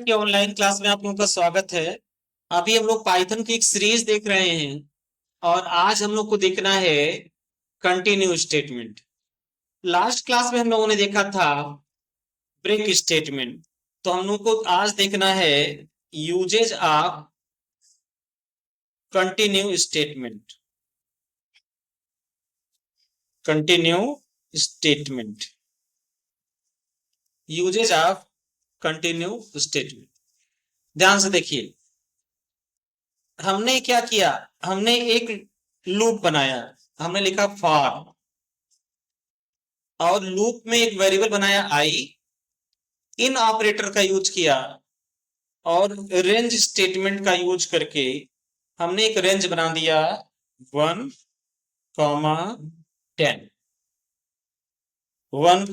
की online class में आप लोगों का स्वागत है। अभी हम लोग पाइथन की एक सीरीज देख रहे हैं और आज हम लोग को देखना है कंटिन्यू स्टेटमेंट। लास्ट क्लास में हम लोगों ने देखा था ब्रेक स्टेटमेंट, तो हम लोग को आज देखना है usages of continue statement. Continue statement, usages of continue statement. ध्यान से देखिए, हमने क्या किया, हमने एक लूप बनाया, हमने लिखा फॉर और लूप में एक वेरिएबल बनाया आई, इन ऑपरेटर का यूज किया और रेंज स्टेटमेंट का यूज करके हमने एक रेंज बना दिया 1, 10, 1,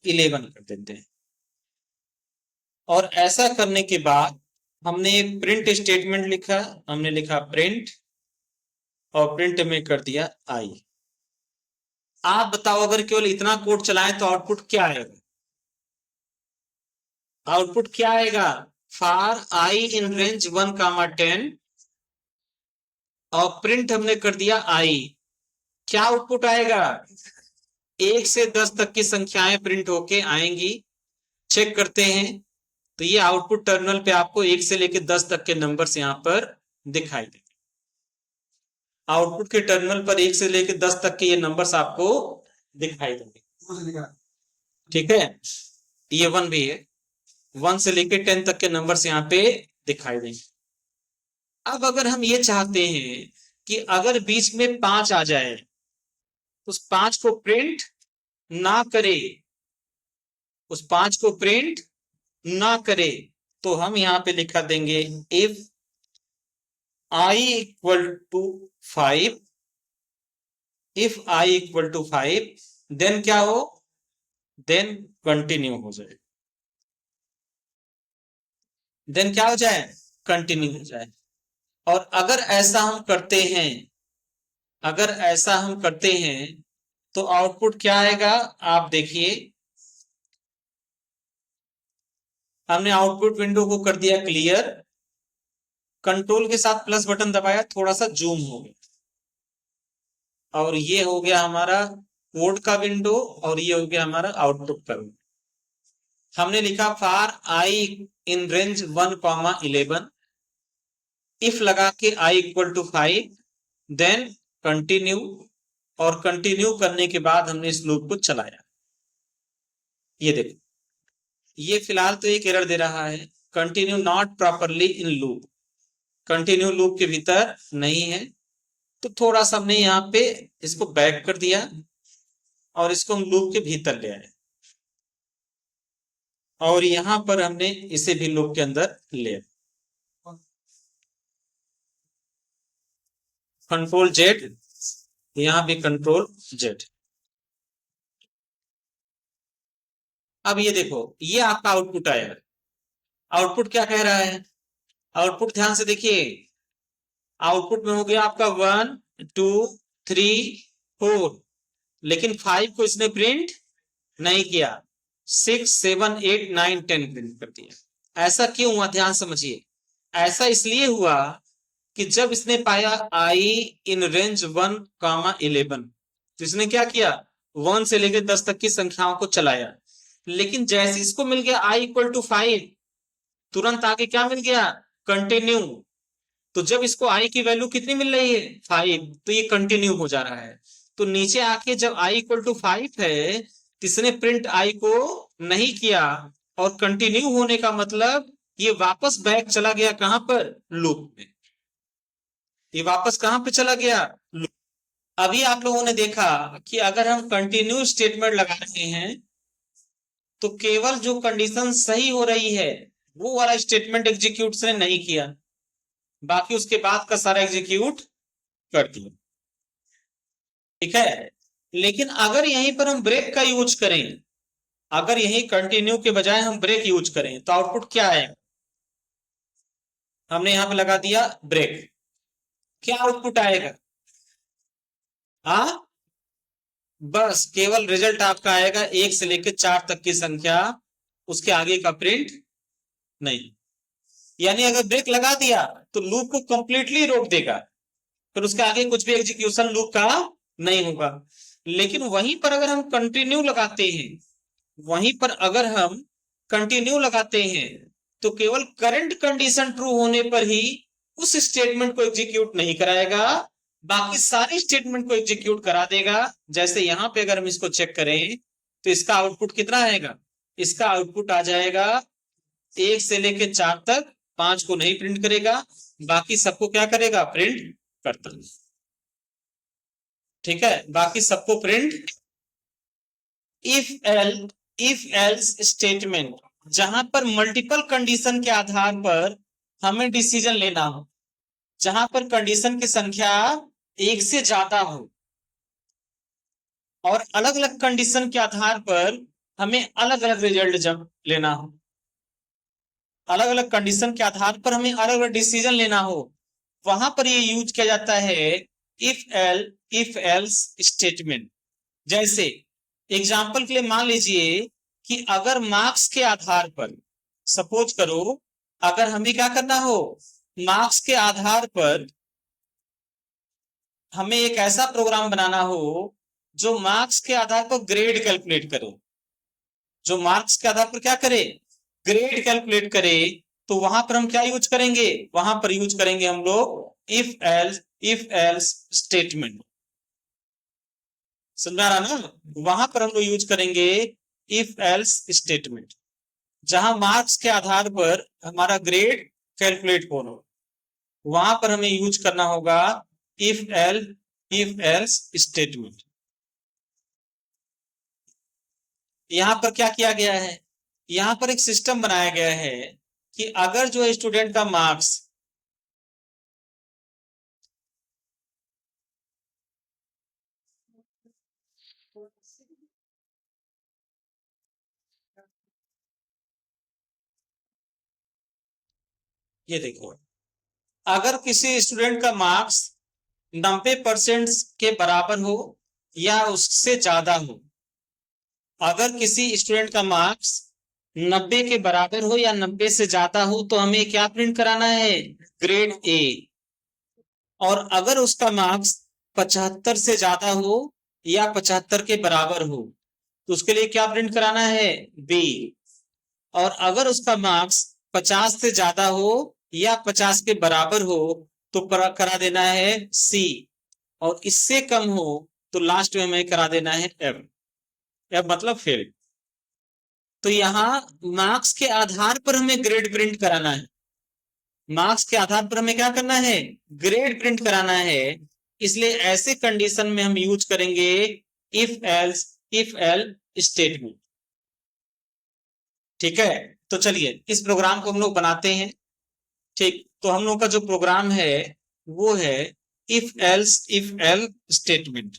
11 कर देते हैं। और ऐसा करने के बाद हमने एक प्रिंट स्टेटमेंट लिखा, हमने लिखा प्रिंट और प्रिंट में कर दिया आई। आप बताओ, अगर केवल इतना कोड चलाएं तो आउटपुट क्या आएगा? आउटपुट क्या आएगा? फॉर आई इन रेंज 1, 10 और प्रिंट हमने कर दिया आई। क्या आउटपुट आएगा? 1 से 10 तक की संख्याएं प्रिंट होके आएंगी। चेक करते हैं, तो ये आउटपुट टर्मिनल पे आपको 1 से लेकर 10 तक के नंबर्स यहां पर दिखाई देंगे। आउटपुट के टर्मिनल पर 1 से लेकर 10 तक के ये नंबर्स आपको दिखाई देंगे। ठीक है, ये 1 भी है, 1 से लेकर 10 तक के नंबर्स यहाँ पे दिखाई देंगे। अब अगर हम ये चाहते हैं कि अगर बीच में 5 आ जाए तो उस 5 को प्रिंट ना करे, उस 5 को प्रिंट ना करे, तो हम यहां पे लिखा देंगे if i equal to 5, if i equal to 5 then क्या हो, देन कंटिन्यू हो जाए, देन क्या हो जाए, कंटिन्यू हो जाए। और अगर ऐसा हम करते हैं, अगर ऐसा हम करते हैं तो आउटपुट क्या आएगा? आप देखिए, हमने आउटपुट विंडो को कर दिया क्लियर, कंट्रोल के साथ प्लस बटन दबाया, थोड़ा सा जूम हो गया और ये हो गया हमारा कोड का विंडो और ये हो गया हमारा आउटपुट का विंडो। हमने लिखा for I in range 1, 11, if लगा के आई इक्वल टू 5 देन कंटिन्यू, और कंटिन्यू करने के बाद हमने इस लूप को चलाया। ये देखो, ये फिलहाल तो एक एरर दे रहा है, continue not properly in loop, continue loop के भीतर नहीं है। तो थोड़ा सा हमने यहाँ पे इसको बैक कर दिया और इसको हम लूप के भीतर ले आए और यहां पर हमने इसे भी लूप के अंदर ले आए। कंट्रोल जेड, यहां भी कंट्रोल जेड। अब ये देखो, ये आपका आउटपुट आया। आउटपुट क्या कह रहा है? आउटपुट ध्यान से देखिए, आउटपुट में हो गया आपका 1, 2, 3, 4, लेकिन 5 को इसने प्रिंट नहीं किया, 6, 7, 8, 9, 10 प्रिंट कर दिया। ऐसा क्यों हुआ? ध्यान समझिए। ऐसा इसलिए हुआ कि जब इसने पाया आई इन रेंज 1, 11, तो इसने क्या किया, 1 से लेकर 10 तक की संख्याओं को चलाया। लेकिन जैसे इसको मिल गया आई इक्वल टू 5, तुरंत आगे क्या मिल गया, कंटिन्यू। तो जब इसको आई की वैल्यू कितनी मिल रही है, 5, तो ये कंटिन्यू हो जा रहा है। तो नीचे आके जब आई इक्वल टू 5 है, इसने प्रिंट आई को नहीं किया और कंटिन्यू होने का मतलब ये वापस बैक चला गया, कहां पर, लूप में। ये वापस कहां पे चला गया, लूप। अभी आप लोगों ने देखा कि अगर हम कंटिन्यू स्टेटमेंट लगा रहे हैं तो केवल जो कंडीशन सही हो रही है वो वाला स्टेटमेंट एग्जीक्यूट उसने नहीं किया, बाकी उसके बाद का सारा एग्जीक्यूट कर दिया। ठीक है, लेकिन अगर यहीं पर हम ब्रेक का यूज करें, अगर यही कंटिन्यू के बजाय हम ब्रेक यूज करें तो आउटपुट क्या आएगा? हमने यहां पे लगा दिया ब्रेक, क्या आउटपुट आएगा? हाँ, बस केवल रिजल्ट आपका आएगा 1 से लेकर 4 तक की संख्या, उसके आगे का प्रिंट नहीं। यानी अगर ब्रेक लगा दिया तो लूप को कंप्लीटली रोक देगा, फिर उसके आगे कुछ भी एग्जीक्यूशन लूप का नहीं होगा। लेकिन वहीं पर अगर हम कंटिन्यू लगाते हैं, वहीं पर अगर हम कंटिन्यू लगाते हैं तो केवल करंट कंडीशन ट्रू होने पर ही उस स्टेटमेंट को एग्जीक्यूट नहीं कराएगा, बाकी सारी स्टेटमेंट को एग्जीक्यूट करा देगा। जैसे यहां पे अगर हम इसको चेक करें तो इसका आउटपुट कितना आएगा, इसका आउटपुट आ जाएगा 1 से लेके 4 तक, 5 को नहीं प्रिंट करेगा, बाकी सबको क्या करेगा, प्रिंट करता है। ठीक है, बाकी सबको प्रिंट। इफ एल्स स्टेटमेंट, जहां पर मल्टीपल कंडीशन के आधार पर हमें डिसीजन लेना हो, जहां पर कंडीशन की संख्या 1 से ज्यादा हो और अलग अलग कंडीशन के आधार पर हमें अलग अलग रिजल्ट लेना हो, अलग अलग कंडीशन के आधार पर हमें अलग अलग डिसीजन लेना हो, वहां पर ये यूज किया जाता है इफ एल्स स्टेटमेंट। जैसे एग्जाम्पल के लिए मान लीजिए कि अगर मार्क्स के आधार पर, सपोज करो अगर हमें क्या करना हो, मार्क्स के आधार पर हमें एक ऐसा प्रोग्राम बनाना हो जो मार्क्स के आधार पर ग्रेड कैलकुलेट करे, जो मार्क्स के आधार पर क्या करे, ग्रेड कैलकुलेट करे, तो वहां पर हम क्या यूज करेंगे, वहां पर यूज करेंगे हम लोग इफ एल्स स्टेटमेंट। समझा रहा ना, वहां पर हम लोग यूज करेंगे इफ एल्स स्टेटमेंट, जहां मार्क्स के आधार पर हमारा ग्रेड कैलकुलेट होना, वहां पर हमें यूज करना होगा इफ एल्स स्टेटमेंट। यहां पर क्या किया गया है, यहां पर एक सिस्टम बनाया गया है कि अगर जो स्टूडेंट का मार्क्स ये देखो, अगर किसी स्टूडेंट का मार्क्स 90% के बराबर हो या उससे ज्यादा हो, अगर किसी स्टूडेंट का मार्क्स 90 के बराबर हो या 90 से ज्यादा हो तो हमें क्या प्रिंट कराना है, ग्रेड ए। और अगर उसका मार्क्स 75 से ज्यादा हो या 75 के बराबर हो तो उसके लिए क्या प्रिंट कराना है, बी। और अगर उसका मार्क्स 50 से ज्यादा हो या 50 के बराबर हो तो करा देना है सी, और इससे कम हो तो लास्ट में हमें करा देना है एफ, एफ मतलब फेल। तो यहाँ मार्क्स के आधार पर हमें ग्रेड प्रिंट कराना है, मार्क्स के आधार पर हमें क्या करना है, ग्रेड प्रिंट कराना है, इसलिए ऐसे कंडीशन में हम यूज करेंगे इफ एल स्टेटमेंट। ठीक है, तो चलिए इस प्रोग्राम को हम लोग बनाते हैं। ठीक, तो हम लोग का जो प्रोग्राम है वो है इफ एल स्टेटमेंट।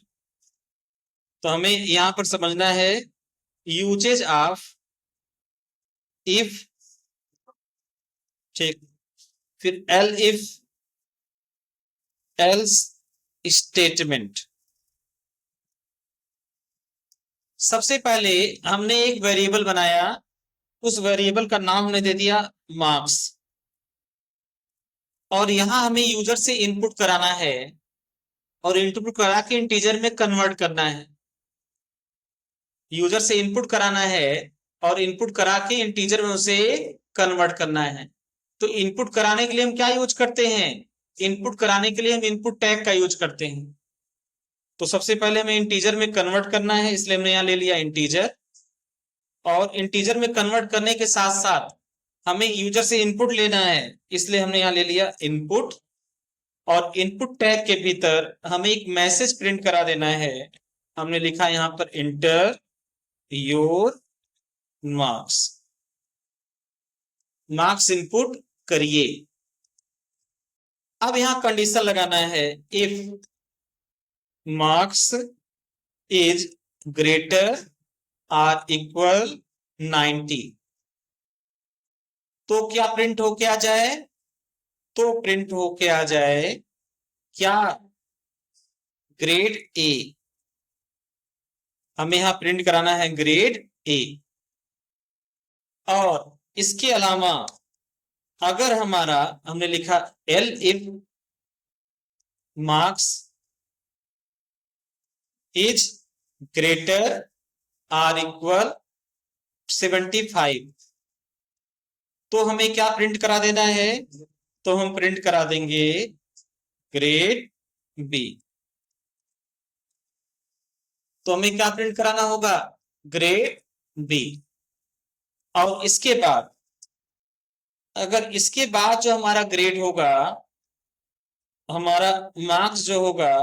तो हमें यहां पर समझना है यूजेज ऑफ इफ, ठीक, फिर इफ एल्स स्टेटमेंट। सबसे पहले हमने एक वेरिएबल बनाया, उस वेरिएबल का नाम हमने दे दिया मार्क्स, और यहां हमें यूजर से इनपुट कराना है और इनपुट करा के इंटीजर में कन्वर्ट करना है। यूजर से इनपुट कराना है और इनपुट करा के इंटीजर में उसे कन्वर्ट करना है। तो इनपुट कराने के लिए हम क्या यूज करते हैं, इनपुट कराने के लिए हम इनपुट टैग का यूज करते हैं। तो सबसे पहले हमें इंटीजर में कन्वर्ट करना है, इसलिए हमने यहां ले लिया इंटीजर, और इंटीजर में कन्वर्ट करने के साथ साथ हमें यूजर से इनपुट लेना है, इसलिए हमने यहां ले लिया इनपुट, और इनपुट टैग के भीतर हमें एक मैसेज प्रिंट करा देना है। हमने लिखा यहां पर inter your marks, marks input करिए। अब यहां कंडीशन लगाना है if marks is greater or equal 90, तो क्या प्रिंट होके आ जाए, तो प्रिंट होके आ जाए क्या, ग्रेड ए। हमें यहां प्रिंट कराना है ग्रेड ए। और इसके अलावा अगर हमारा हमने लिखा L if marks is greater or equal 75, तो हमें क्या प्रिंट करा देना है? तो हम प्रिंट करा देंगे ग्रेड बी। तो हमें क्या प्रिंट कराना होगा? Grade B. और इसके बाद अगर इसके बाद जो हमारा ग्रेड होगा, हमारा मार्क्स जो होगा,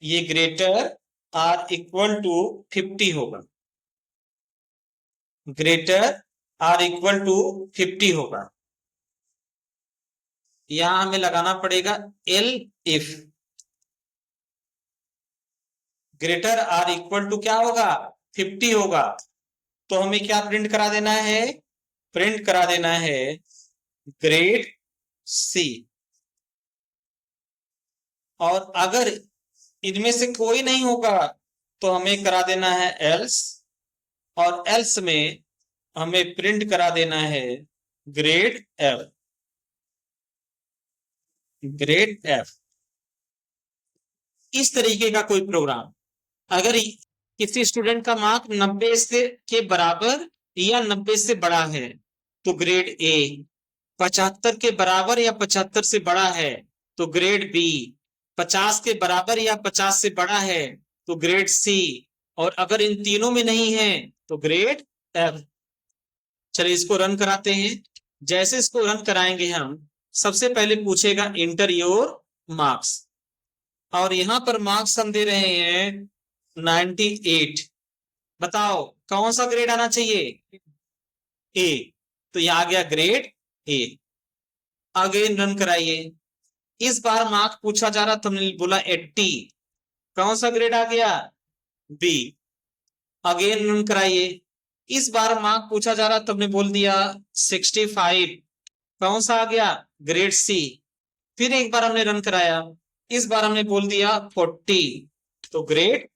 ये ग्रेटर आर इक्वल टू 50 होगा, ग्रेटर आर इक्वल टू 50 होगा। यहां हमें लगाना पड़ेगा elif greater or equal to क्या होगा? 50 होगा। तो हमें क्या प्रिंट करा देना है? प्रिंट करा देना है ग्रेड सी। और अगर इनमें से कोई नहीं होगा तो हमें करा देना है एल्स, और एल्स में हमें प्रिंट करा देना है ग्रेड एफ। Grade F. इस तरीके का कोई प्रोग्राम अगर किसी स्टूडेंट का मार्क 90 से के बराबर या 90 से बड़ा है तो ग्रेड ए, 75 के बराबर या 75 से बड़ा है तो ग्रेड बी, 50 के बराबर या 50 से बड़ा है तो ग्रेड सी, और अगर इन तीनों में नहीं है तो ग्रेड एफ। चलिए इसको रन कराते हैं। जैसे इसको रन कराएंगे हम, सबसे पहले पूछेगा इंटर योर मार्क्स, और यहां पर मार्क्स हम दे रहे हैं 98। बताओ कौन सा ग्रेड आना चाहिए? ए। तो यहां आ गया ग्रेड ए। अगेन रन कराइए। इस बार मार्क्स पूछा जा रहा, तुमने बोला 80, कौन सा ग्रेड आ गया? बी। अगेन रन कराइए। इस बार मार्क्स पूछा जा रहा, तुमने बोल दिया 65, कौन सा आ गया? Grade C. फिर एक बार हमने रन कराया, इस बार हमने बोल दिया 40, तो ग्रेड।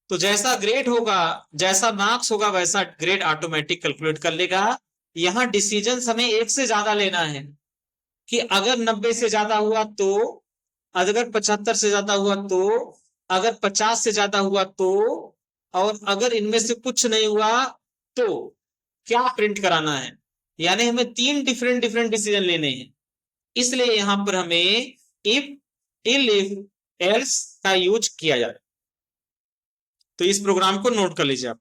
तो जैसा ग्रेड होगा, जैसा मार्क्स होगा, वैसा ग्रेड ऑटोमेटिक कैलकुलेट कर लेगा। यहां डिसीजन हमें एक से ज्यादा लेना है कि अगर 90 से ज्यादा हुआ तो, अगर 75 से ज्यादा हुआ तो, अगर 50 से ज्यादा हुआ तो, और अगर इनमें से कुछ नहीं हुआ तो क्या प्रिंट कराना है। यानी हमें 3 डिफरेंट डिफरेंट डिसीजन लेने हैं। इसलिए यहां पर हमें इफ, इफ, एल्स का यूज किया जाए। तो इस प्रोग्राम को नोट कर लीजिए आप।